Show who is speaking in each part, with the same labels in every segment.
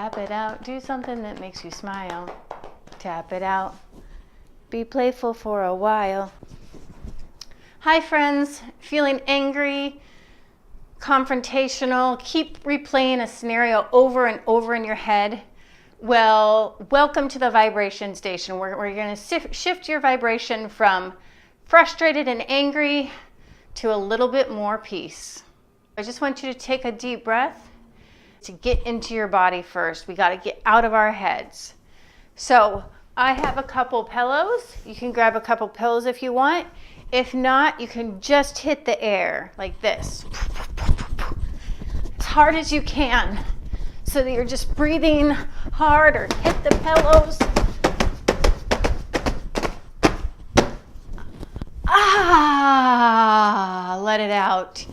Speaker 1: Tap it out. Do something that makes you smile. Tap it out. Be playful for a while. Hi friends, feeling angry, confrontational, keep replaying a scenario over and over in your head? Well, welcome to the vibration station. We're going to shift your vibration from frustrated and angry to a little bit more peace. I just want you to take a deep breath to get into your body first. We got to get out of our heads. So I have a couple pillows. You can grab a couple pillows if you want. If not, you can just hit the air like this. As hard as you can, so that you're just breathing hard, or hit the pillows. Let it out.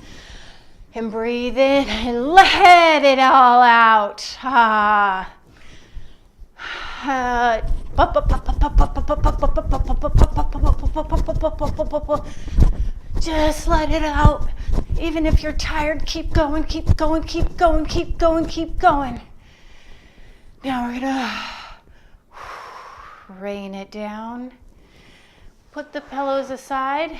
Speaker 1: And breathe in and let it all out. Just let it out. Even if you're tired, keep going, keep going, keep going, keep going, keep going. Now we're gonna rain it down. Put the pillows aside,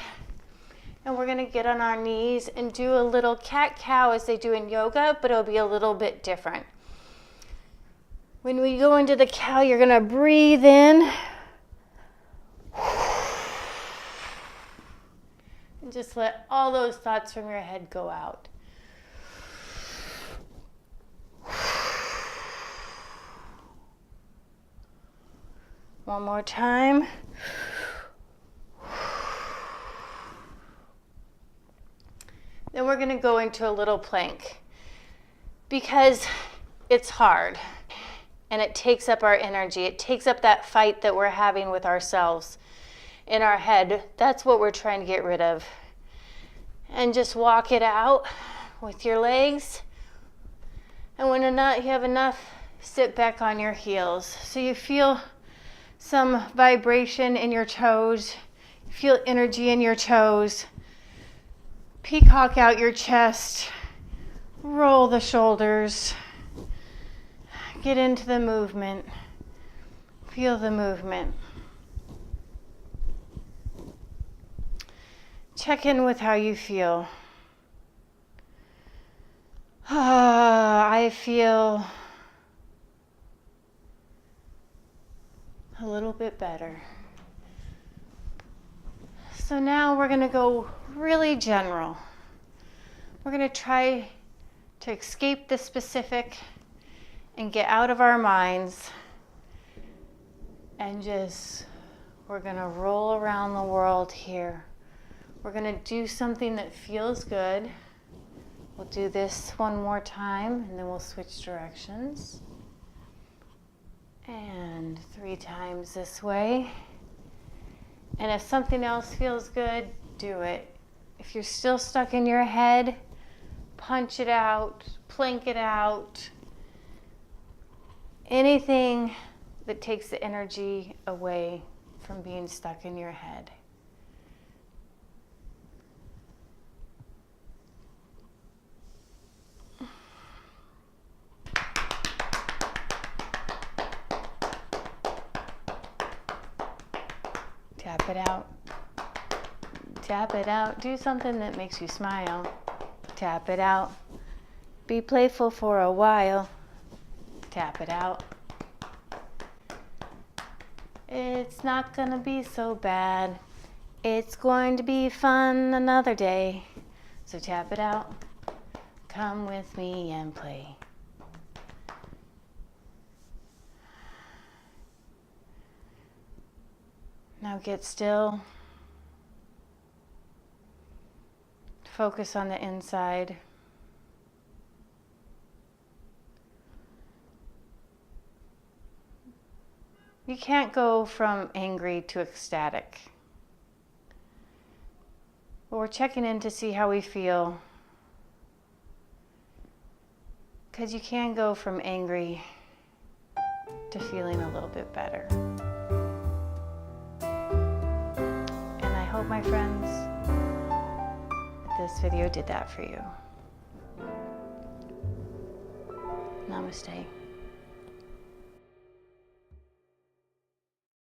Speaker 1: and we're gonna get on our knees and do a little cat-cow as they do in yoga, but it'll be a little bit different. When we go into the cow, you're gonna breathe in. And just let all those thoughts from your head go out. One more time. Then we're going to go into a little plank because it's hard and it takes up our energy. It takes up that fight that we're having with ourselves in our head. That's what we're trying to get rid of. And just walk it out with your legs. And when you have enough, sit back on your heels. So you feel some vibration in your toes. You feel energy in your toes. Peacock out your chest. Roll the shoulders. Get into the movement. Feel the movement. Check in with how you feel. I feel a little bit better. So now we're going to go really general. We're going to try to escape the specific and get out of our minds, and we're going to roll around the world here. We're going to do something that feels good. We'll do this one more time, and then we'll switch directions. And 3 times this way. And if something else feels good, do it. If you're still stuck in your head, punch it out, plank it out. Anything that takes the energy away from being stuck in your head. Tap it out. Tap it out. Do something that makes you smile. Tap it out. Be playful for a while. Tap it out. It's not gonna be so bad. It's going to be fun another day. So tap it out. Come with me and play. Now get still. Focus on the inside. You can't go from angry to ecstatic. But we're checking in to see how we feel. Because you can go from angry to feeling a little bit better. And I hope, my friends, that this video did that for you. Namaste.